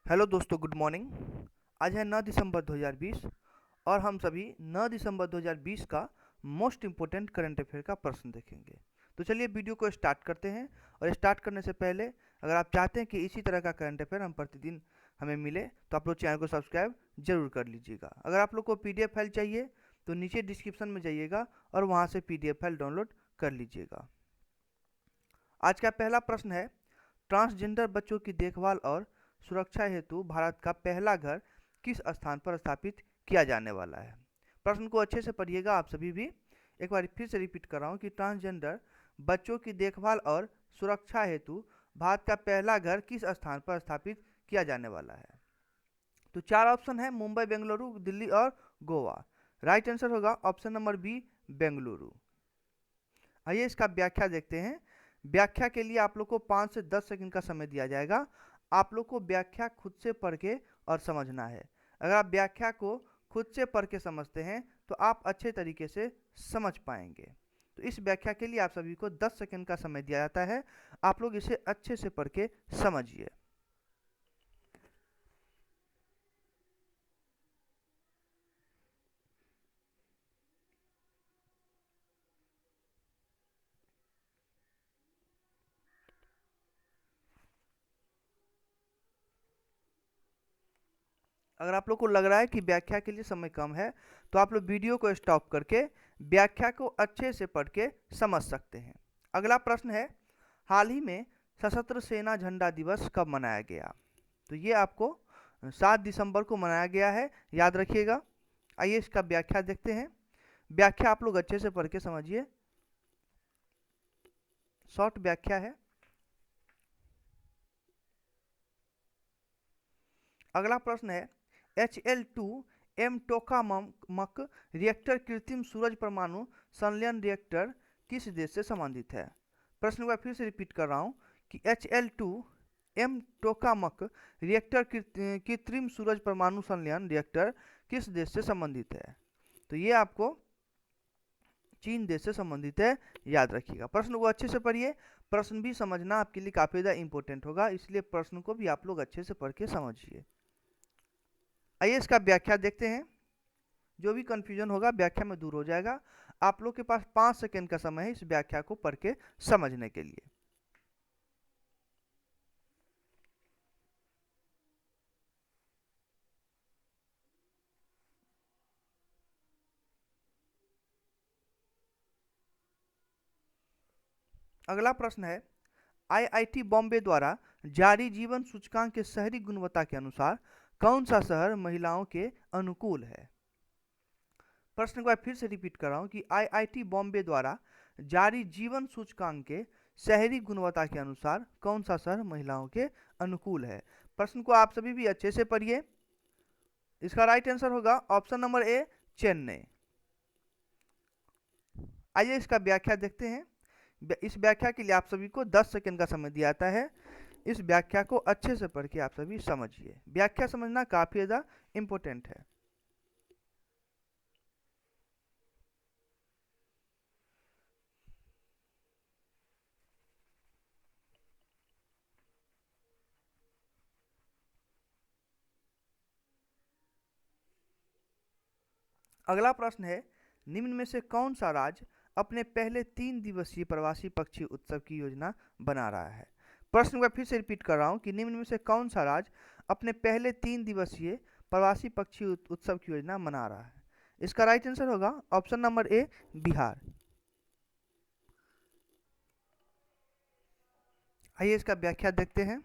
Hello दोस्तों, good morning. आज है 9 दिसंबर 2020 और हम सभी 9 दिसंबर 2020 का मोस्ट इम्पोर्टेंट करंट अफेयर का प्रश्न देखेंगे। तो चलिए वीडियो को स्टार्ट करते हैं। और स्टार्ट करने से पहले अगर आप चाहते हैं कि इसी तरह का करंट अफेयर हम प्रतिदिन हमें मिले तो आप लोग चैनल को सब्सक्राइब जरूर कर लीजिएगा। अगर आप लोग को PDF फाइल चाहिए तो नीचे डिस्क्रिप्शन में जाइएगा और वहाँ से PDF फाइल डाउनलोड कर लीजिएगा। आज का पहला प्रश्न है, ट्रांसजेंडर बच्चों की देखभाल और सुरक्षा हेतु भारत का पहला घर किस स्थान पर स्थापित किया जाने वाला है। प्रश्न को अच्छे से पढ़िएगा आप सभी भी। एक बार फिर से रिपीट कर रहा हूँ कि ट्रांसजेंडर बच्चों की देखभाल और सुरक्षा हेतु भारत का पहला घर किस स्थान पर स्थापित किया जाने वाला है। तो चार ऑप्शन है, मुंबई, बेंगलुरु, दिल्ली और गोवा। राइट आंसर होगा ऑप्शन नंबर बी, बेंगलुरु। आइए इसका व्याख्या देखते हैं। व्याख्या के लिए आप लोग को 5 से 10 सेकंड का समय दिया जाएगा। आप लोग को व्याख्या खुद से पढ़ के और समझना है। अगर आप व्याख्या को खुद से पढ़ के समझते हैं तो आप अच्छे तरीके से समझ पाएंगे। तो इस व्याख्या के लिए आप सभी को 10 सेकंड का समय दिया जाता है। आप लोग इसे अच्छे से पढ़ के समझिए। अगर आप लोग को लग रहा है कि व्याख्या के लिए समय कम है तो आप लोग वीडियो को स्टॉप करके व्याख्या को अच्छे से पढ़ के समझ सकते हैं। अगला प्रश्न है, हाल ही में सशस्त्र सेना झंडा दिवस कब मनाया गया। तो ये आपको 7 दिसंबर को मनाया गया है, याद रखिएगा। आइए इसका व्याख्या देखते हैं। व्याख्या आप लोग अच्छे से पढ़ के समझिए, शॉर्ट व्याख्या है। अगला प्रश्न है, HL2M टोकामक रिएक्टर कृत्रिम सूरज परमाणु संलयन रिएक्टर किस देश से संबंधित है। प्रश्न को फिर से रिपीट कर रहा हूँ कि HL2M टोकामक रिएक्टर कृत्रिम सूरज परमाणु संलयन रिएक्टर किस देश से संबंधित है। तो ये आपको चीन देश से संबंधित है, याद रखिएगा। प्रश्न को अच्छे से पढ़िए, प्रश्न भी समझना आपके लिए काफ़ी ज़्यादा इंपॉर्टेंट होगा, इसलिए प्रश्न को भी आप लोग अच्छे से पढ़ के समझिए। आइए इसका व्याख्या देखते हैं। जो भी कंफ्यूजन होगा व्याख्या में दूर हो जाएगा। आप लोग के पास 5 सेकंड का समय है इस व्याख्या को पढ़ के समझने के लिए। अगला प्रश्न है, IIT बॉम्बे द्वारा जारी जीवन सूचकांक के शहरी गुणवत्ता के अनुसार कौन सा शहर महिलाओं के अनुकूल है। प्रश्न को फिर से रिपीट कर रहा हूं कि IIT बॉम्बे द्वारा जारी जीवन सूचकांक के शहरी गुणवत्ता के अनुसार कौन सा शहर महिलाओं के अनुकूल है। प्रश्न को आप सभी भी अच्छे से पढ़िए। इसका राइट आंसर होगा ऑप्शन नंबर ए, चेन्नई। आइए इसका व्याख्या देखते हैं। इस व्याख्या के लिए आप सभी को 10 सेकंड का समय दिया जाता है। इस व्याख्या को अच्छे से पढ़ के आप सभी समझिए। व्याख्या समझना काफी ज्यादा इंपॉर्टेंट है। अगला प्रश्न है, निम्न में से कौन सा राज्य अपने पहले 3 दिवसीय प्रवासी पक्षी उत्सव की योजना बना रहा है। प्रश्न को फिर से रिपीट कर रहा हूं कि निम्न में से कौन सा राज्य अपने पहले 3 दिवसीय प्रवासी पक्षी उत्सव की योजना बना रहा है। इसका राइट आंसर होगा ऑप्शन नंबर ए, बिहार। आइए इसका व्याख्या देखते हैं।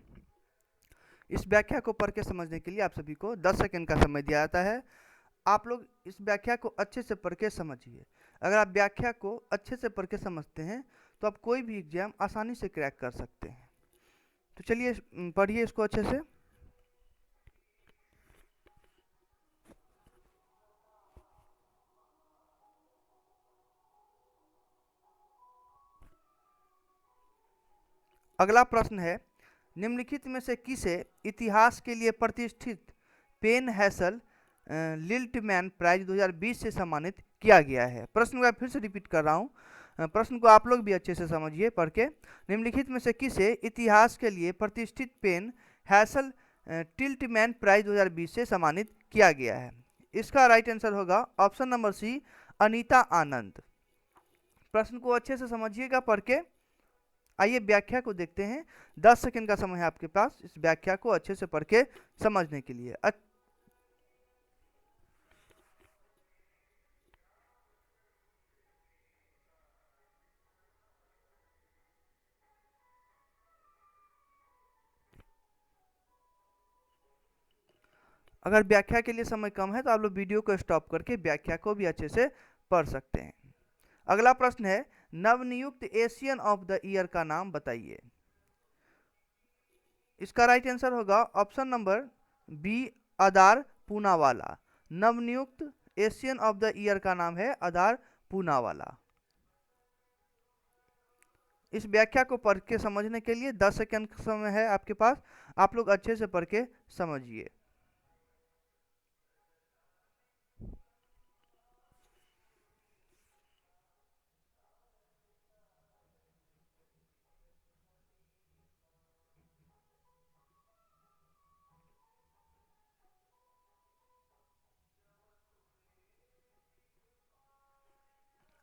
इस व्याख्या को पढ़ के समझने के लिए आप सभी को 10 सेकंड का समय दिया जाता है। आप लोग इस व्याख्या को अच्छे से पढ़ के समझिए। अगर आप व्याख्या को अच्छे से पढ़ के समझते हैं तो आप कोई भी एग्जाम आसानी से क्रैक कर सकते हैं। तो चलिए पढ़िए इसको अच्छे से। अगला प्रश्न है, निम्नलिखित में से किसे इतिहास के लिए प्रतिष्ठित पेन हैसल लिल्टमैन प्राइज 2020 से सम्मानित किया गया है। प्रश्न को फिर से रिपीट कर रहा हूँ। प्रश्न को आप लोग भी अच्छे से समझिए पढ़ के। निम्नलिखित में से किसे इतिहास के लिए प्रतिष्ठित पेन हैसल टिल्टमैन प्राइज 2020 से सम्मानित किया गया है? इसका राइट आंसर होगा ऑप्शन नंबर सी, अनीता आनंद। प्रश्न को अच्छे से समझिएगा पढ़ के। आइए व्याख्या को देखते हैं। 10 सेकंड का समय है आपके पास इस व्याख्या को अच्छे से पढ़ के समझने के लिए। अगर व्याख्या के लिए समय कम है तो आप लोग वीडियो को स्टॉप करके व्याख्या को भी अच्छे से पढ़ सकते हैं। अगला प्रश्न है, नवनियुक्त एशियन ऑफ द ईयर का नाम बताइए। इसका राइट आंसर होगा option number B, Adar Poonawalla. नवनियुक्त एशियन ऑफ द ईयर का नाम है अदार पूनावाला। इस व्याख्या को पढ़ के समझने के लिए 10 सेकंड का समय है आपके पास, आप लोग अच्छे से पढ़ के समझिए।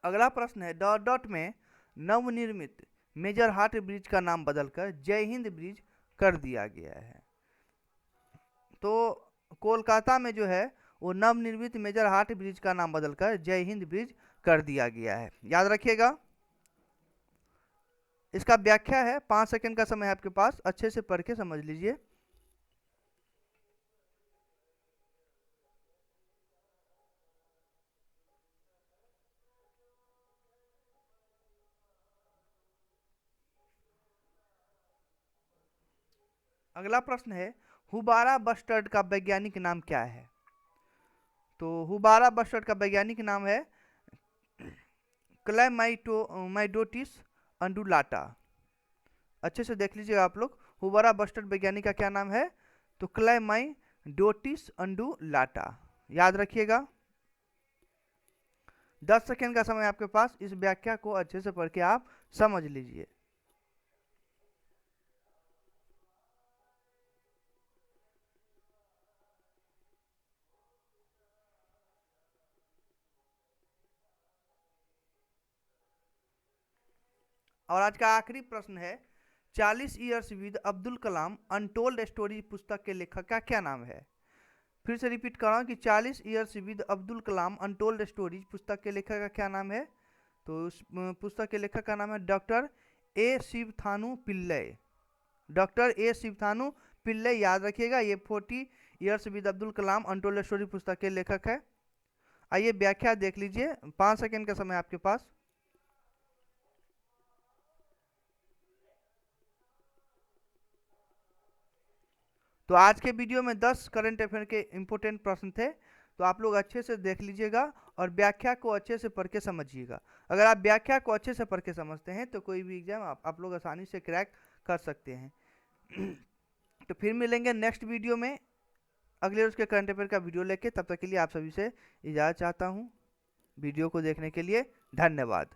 अगला प्रश्न है, डॉट डॉट में नवनिर्मित मेजर हाट ब्रिज का नाम बदलकर जय हिंद ब्रिज कर दिया गया है। तो कोलकाता में जो है वो नवनिर्मित मेजर हाट ब्रिज का नाम बदलकर जय हिंद ब्रिज कर दिया गया है, याद रखिएगा। इसका व्याख्या है, 5 सेकंड का समय है आपके पास, अच्छे से पढ़ के समझ लीजिए। अगला प्रश्न है, हुबारा बस्टर्ड का वैज्ञानिक नाम क्या है? तो हुबारा बस्टर्ड का वैज्ञानिक नाम है क्लैमाइडोटिस अंडुलाटा। अच्छे से देख लीजिएगा आप लोग, हुबारा बस्टर्ड वैज्ञानिक का क्या नाम है? तो क्लैमाइडोटिस अंडुलाटा, याद रखिएगा। 10 सेकंड का समय आपके पास, इस व्याख्या को अच्छे से पढ़ के आप समझ लीजिए। और आज का आखिरी प्रश्न है, 40 years with Abdul Kalam untold story पुस्तक के लेखक का क्या नाम है? फिर से रिपीट कर रहा हूँ कि 40 years with Abdul Kalam untold stories पुस्तक के लेखक का क्या नाम है? तो उस पुस्तक के लेखक का नाम है doctor A Sivathanu Pillai. Doctor A Sivathanu Pillai, याद रखिएगा। ये 40 years with Abdul Kalam untold story पुस्तक के लेखक है। आइए व्याख्या देख लीजिए, 5 सेकंड का समय आपके पास। तो आज के वीडियो में 10 करंट अफेयर के इंपॉर्टेंट प्रश्न थे, तो आप लोग अच्छे से देख लीजिएगा और व्याख्या को अच्छे से पढ़ के समझिएगा। अगर आप व्याख्या को अच्छे से पढ़ के समझते हैं तो कोई भी एग्जाम आप लोग आसानी से क्रैक कर सकते हैं। तो फिर मिलेंगे नेक्स्ट वीडियो में अगले रोज के करंट अफेयर का वीडियो लेके। तब तक के लिए आप सभी से इजाज़त चाहता हूँ। वीडियो को देखने के लिए धन्यवाद।